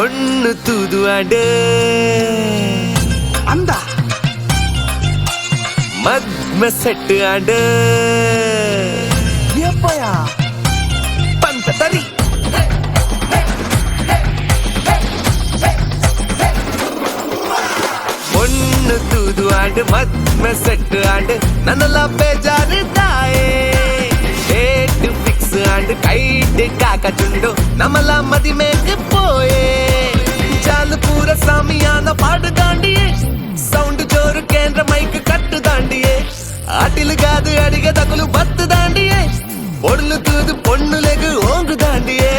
ஒண்ணு தூது ஆடு அந்த மத்ம செட்டு ஆடு எப்பயா பந்த தரி ஒண்ணு தூது ஆடு மத்ம செட்டு ஆடு நன்னெல்லாம் பேஜாரு தாயே டேட்டு ஃபிக்ஸ் ஆடு கைட்டு காக்கா சுண்டு நம்மெல்லாம் மதிமேக்கு போயே చాలు పూర సామియాన పాడు దాండియే సౌండ్ జోరు కేంద్ర మైక్ కట్టు దాండియే ఆటిలు కాదు అడిగ తగులు బత్తు దాండియే పొడులు తూదు పొన్నులెగు ఓంగు దాండియే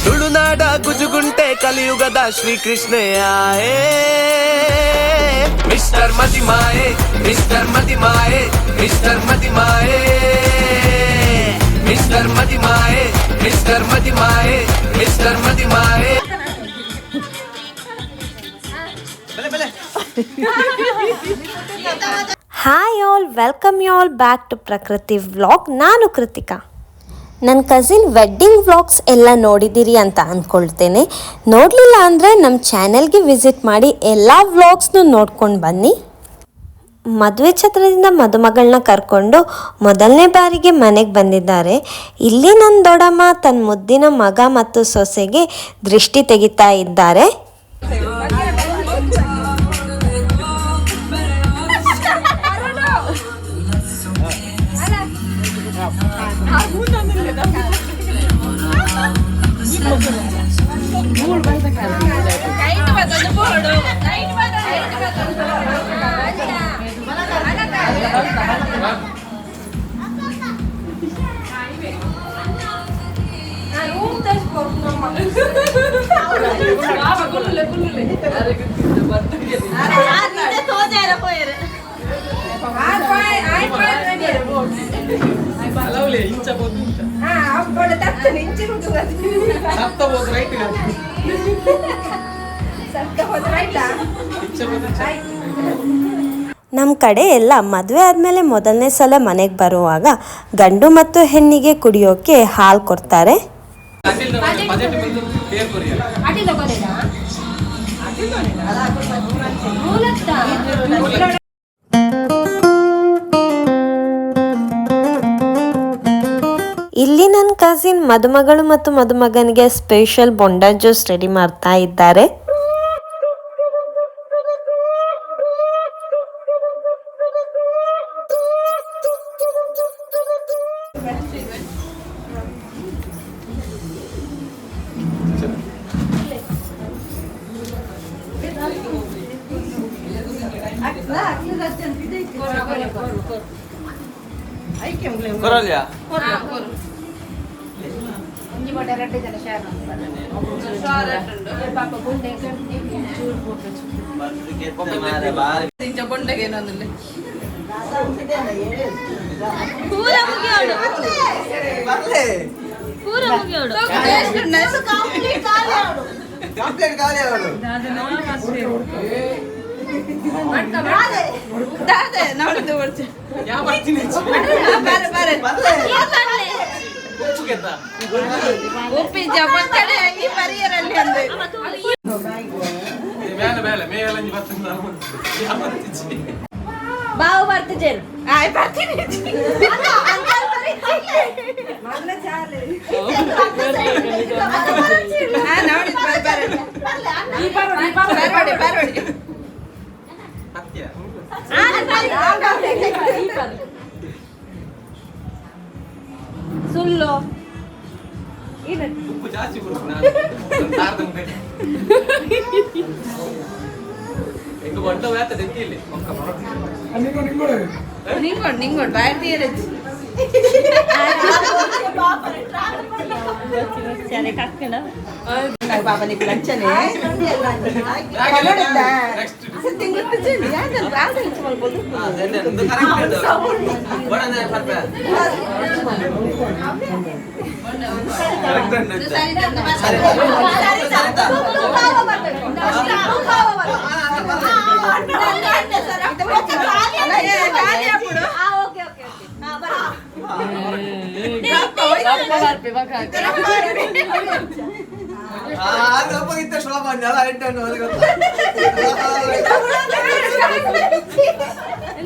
తుడునాడ గుజుగుంటే కలియుగద శ్రీకృష్ణయాయే మిస్టర్ మదిమాయే మిస్టర్ మదిమాయే మిస్టర్ మదిమాయే మిస్టర్ మదిమాయే మిస్టర్ మదిమాయే మిస్టర్ మదిమాయే hi all, welcome you all back to Prakruthi vlog. ನಾನು ಕೃತಿಕಾ. ನನ್ನ ಕಸಿನ್ ವೆಡ್ಡಿಂಗ್ ವ್ಲಾಗ್ಸ್ ಎಲ್ಲ ನೋಡಿದ್ದೀರಿ ಅಂತ ಅಂದ್ಕೊಳ್ತೇನೆ. ನೋಡಲಿಲ್ಲ ಅಂದರೆ ನಮ್ಮ ಚಾನೆಲ್ಗೆ ವಿಸಿಟ್ ಮಾಡಿ ಎಲ್ಲ ವ್ಲಾಗ್ಸ್ನು ನೋಡ್ಕೊಂಡು ಬನ್ನಿ. ಮದುವೆ ಛತ್ರದಿಂದ ಮದುಮಗಳನ್ನ ಕರ್ಕೊಂಡು ಮೊದಲನೇ ಬಾರಿಗೆ ಮನೆಗೆ ಬಂದಿದ್ದಾರೆ. ಇಲ್ಲಿ ನನ್ನ ದೊಡ್ಡಮ್ಮ ತನ್ನ ಮುದ್ದಿನ ಮಗ ಮತ್ತು ಸೊಸೆಗೆ ದೃಷ್ಟಿ ತೆಗಿತಾ ಇದ್ದಾರೆ. ನಮ್ಮ ಕಡೆ ಎಲ್ಲ ಮದುವೆ ಆದಮೇಲೆ ಮೊದಲನೇ ಸಲ ಮನೆಗೆ ಬರುವಾಗ ಗಂಡು ಮತ್ತು ಹೆಣ್ಣಿಗೆ ಕುಡಿಯೋಕೆ ಹಾಲು ಕೊಡ್ತಾರೆ. ಇಲ್ಲಿ ನನ್ನ ಕಸಿನ್ ಮದುಮಗಳು ಮತ್ತು ಮದುಮಗನಿಗೆ ಸ್ಪೆಷಲ್ ಬೊಂಡಾ ಜ್ಯೂಸ್ ರೆಡಿ ಮಾಡ್ತಾ ಇದ್ದಾರೆ. ಬಾವು ಬರ್ತಿದ್ದೇನೆ ಸುಳ್ಳು ಉಪ್ಪು ಜಾಸ್ತಿ ನಿಂಗೋಡ್ ಬಾಯ್ತೀರ బాబా నీకు లంచనే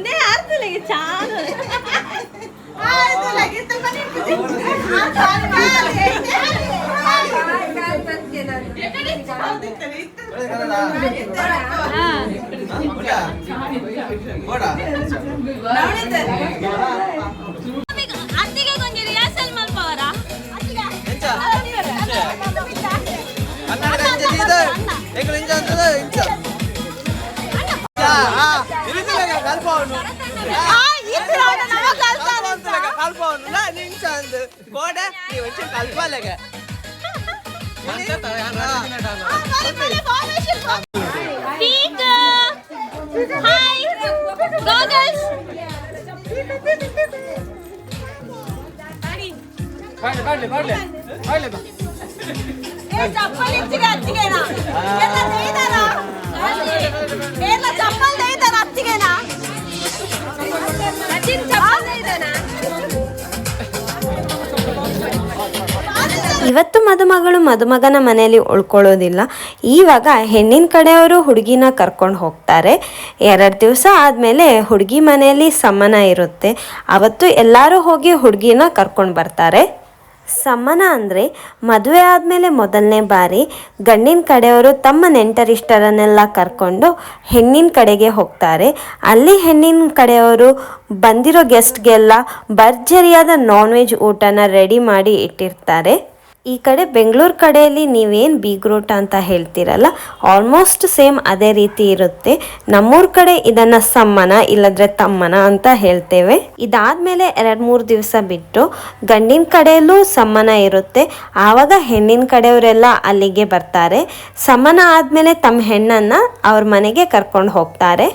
నే ఆర్తలే చాలా ಅತ್ತಿಗೆ ಕೊಂಚ ರಿಹರ್ಸಲ್ ಮಾಡ್ಪವರಾ ಇವತ್ತು ಮದುಮಗಳು ಮದುಮಗನ ಮನೆಯಲ್ಲಿ ಉಳ್ಕೊಳ್ಳೋದಿಲ್ಲ. ಇವಾಗ ಹೆಣ್ಣಿನ ಕಡೆಯವರು ಹುಡುಗಿನ ಕರ್ಕೊಂಡು ಹೋಗ್ತಾರೆ. 2 ದಿವಸ ಆದಮೇಲೆ ಹುಡುಗಿ ಮನೆಯಲ್ಲಿ ಸಮ್ಮನ ಇರುತ್ತೆ. ಅವತ್ತು ಎಲ್ಲರೂ ಹೋಗಿ ಹುಡುಗಿನ ಕರ್ಕೊಂಡು ಬರ್ತಾರೆ. ಸಮ್ಮನ ಅಂದರೆ ಮದುವೆ ಆದಮೇಲೆ ಮೊದಲನೇ ಬಾರಿ ಗಂಡಿನ ಕಡೆಯವರು ತಮ್ಮ ನೆಂಟರಿಷ್ಟರನ್ನೆಲ್ಲ ಕರ್ಕೊಂಡು ಹೆಣ್ಣಿನ ಕಡೆಗೆ ಹೋಗ್ತಾರೆ. ಅಲ್ಲಿ ಹೆಣ್ಣಿನ ಕಡೆಯವರು ಬಂದಿರೋ ಗೆಸ್ಟ್ಗೆಲ್ಲ ಭರ್ಜರಿಯಾದ ನಾನ್ ವೆಜ್ ಊಟನ ರೆಡಿ ಮಾಡಿ ಇಟ್ಟಿರ್ತಾರೆ. ಈ ಕಡೆ ಬೆಂಗಳೂರು ಕಡೆಯಲ್ಲಿ ನೀವೇನು ಬೀಗ್ರೂಟ ಅಂತ ಹೇಳ್ತೀರಲ್ಲ, ಆಲ್ಮೋಸ್ಟ್ ಸೇಮ್ ಅದೇ ರೀತಿ ಇರುತ್ತೆ. ನಮ್ಮೂರ ಕಡೆ ಇದನ್ನು ಸಮ್ಮನ ಇಲ್ಲದ್ರೆ ತಮ್ಮನ ಅಂತ ಹೇಳ್ತೇವೆ. ಇದಾದಮೇಲೆ 2-3 ದಿವಸ ಬಿಟ್ಟು ಗಂಡಿನ ಕಡೆಯಲ್ಲೂ ಸಮ್ಮನ ಇರುತ್ತೆ. ಆವಾಗ ಹೆಣ್ಣಿನ ಕಡೆಯವರೆಲ್ಲ ಅಲ್ಲಿಗೆ ಬರ್ತಾರೆ. ಸಮ್ಮನ ಆದಮೇಲೆ ತಮ್ಮ ಹೆಣ್ಣನ್ನು ಅವ್ರ ಮನೆಗೆ ಕರ್ಕೊಂಡು ಹೋಗ್ತಾರೆ.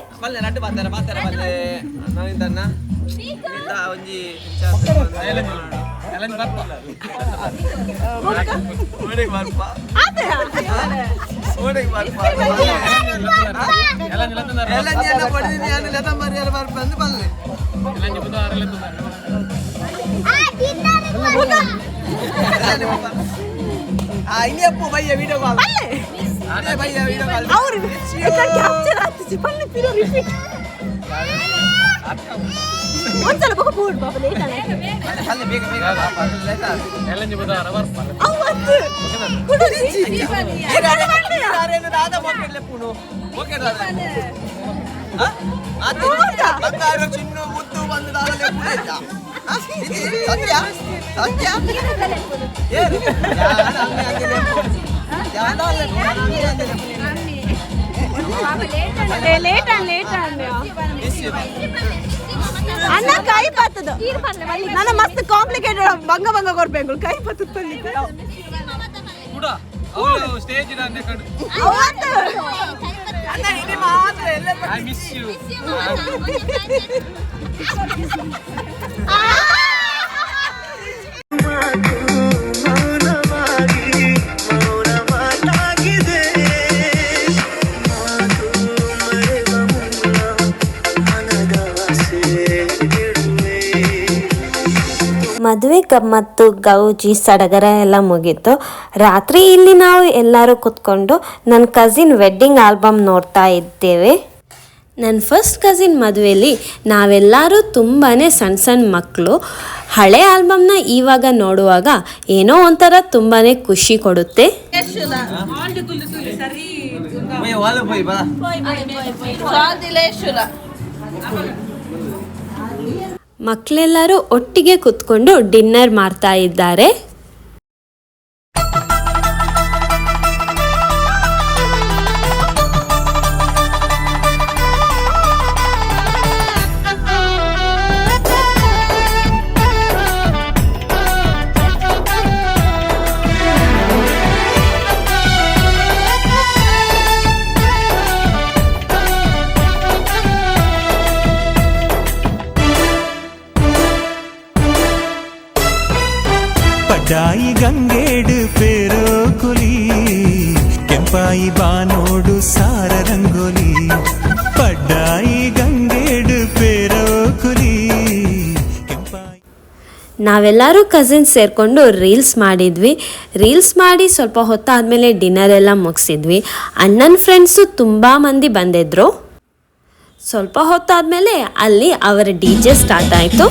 ಅನ್ನ ಕಾಯಿ ಪತ್ತದು ನನ್ನ ಮಸ್ತ್ ಕಾಂಪ್ಲಿಕೇಟೆಡ್ ಬಂಗ ಬಂಗ ಕೊಡ್ಬೇಕು ಕಾಯಿ ಪತ್ತದ ಸ್ಟೇಜ್ ಐ ಮಿಸ್ ಯು. ಮದುವೆ ಗಮ್ಮತ್ತು ಗೌಜಿ ಸಡಗರ ಎಲ್ಲ ಮುಗೀತು. ರಾತ್ರಿ ಇಲ್ಲಿ ನಾವು ಎಲ್ಲರೂ ಕೂತ್ಕೊಂಡು ನನ್ನ ಕಸಿನ್ ವೆಡ್ಡಿಂಗ್ ಆಲ್ಬಮ್ ನೋಡ್ತಾ ಇದ್ದೇವೆ. ನನ್ನ ಫಸ್ಟ್ ಕಸಿನ್ ಮದುವೆಯಲ್ಲಿ ನಾವೆಲ್ಲರೂ ತುಂಬಾ ಸಣ್ಣ ಸಣ್ಣ ಮಕ್ಕಳು. ಹಳೆ ಆಲ್ಬಮ್ನ ಇವಾಗ ನೋಡುವಾಗ ಏನೋ ಒಂಥರ ತುಂಬಾ ಖುಷಿ ಕೊಡುತ್ತೆ. ಮಕ್ಕಳೆಲ್ಲರೂ ಒಟ್ಟಿಗೆ ಕೂತ್ಕೊಂಡು ಡಿನ್ನರ್ ಮಾಡ್ತಾ ಇದ್ದಾರೆ. ಪಡ್ಡಾಯಿ ಗಂಗೇಡು ಪೇರೋ ಕುಲಿ ಕೆಂಪಾಯಿ ಬಾನೋಡು ಸಾರ ರಂಗೋಲಿ ಪಡ್ಡಾಯಿ ಗಂಗೇಡು ಪೇರೋ ಕುಲಿ ಕೆಂಪಾಯಿ. ನಾವೆಲ್ಲರೂ ಕಸಿನ್ಸ್ ಸೇರಿಕೊಂಡು ರೀಲ್ಸ್ ಮಾಡಿದ್ವಿ. ರೀಲ್ಸ್ ಮಾಡಿ ಸ್ವಲ್ಪ ಹೊತ್ತಾದಮೇಲೆ ಡಿನ್ನರ್ ಎಲ್ಲ ಮುಗಿಸಿದ್ವಿ. ಅಣ್ಣನ ಫ್ರೆಂಡ್ಸು ತುಂಬ ಮಂದಿ ಬಂದಿದ್ದರು. ಸ್ವಲ್ಪ ಹೊತ್ತಾದಮೇಲೆ ಅಲ್ಲಿ ಅವರ DJ ಸ್ಟಾರ್ಟ್ ಆಯಿತು.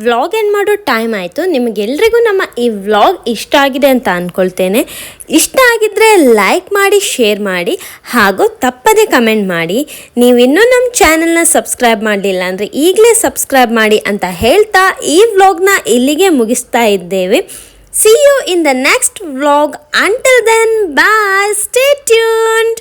ವ್ಲಾಗ್ ಎಂಡ್ ಮಾಡೋ ಟೈಮ್ ಆಯಿತು. ನಿಮಗೆಲ್ರಿಗೂ ನಮ್ಮ ಈ ವ್ಲಾಗ್ ಇಷ್ಟ ಆಗಿದೆ ಅಂತ ಅಂದ್ಕೊಳ್ತೇನೆ. ಇಷ್ಟ ಆಗಿದ್ದರೆ ಲೈಕ್ ಮಾಡಿ, ಶೇರ್ ಮಾಡಿ, ಹಾಗೂ ತಪ್ಪದೇ ಕಮೆಂಟ್ ಮಾಡಿ. ನೀವಿನ್ನೂ ನಮ್ಮ ಚಾನಲ್ನ ಸಬ್ಸ್ಕ್ರೈಬ್ ಮಾಡಲಿಲ್ಲ ಅಂದರೆ ಈಗಲೇ ಸಬ್ಸ್ಕ್ರೈಬ್ ಮಾಡಿ ಅಂತ ಹೇಳ್ತಾ ಈ ವ್ಲಾಗ್ನ ಇಲ್ಲಿಗೆ ಮುಗಿಸ್ತಾ ಇದ್ದೇವೆ. See you in the next vlog. Until then, bye. Stay tuned.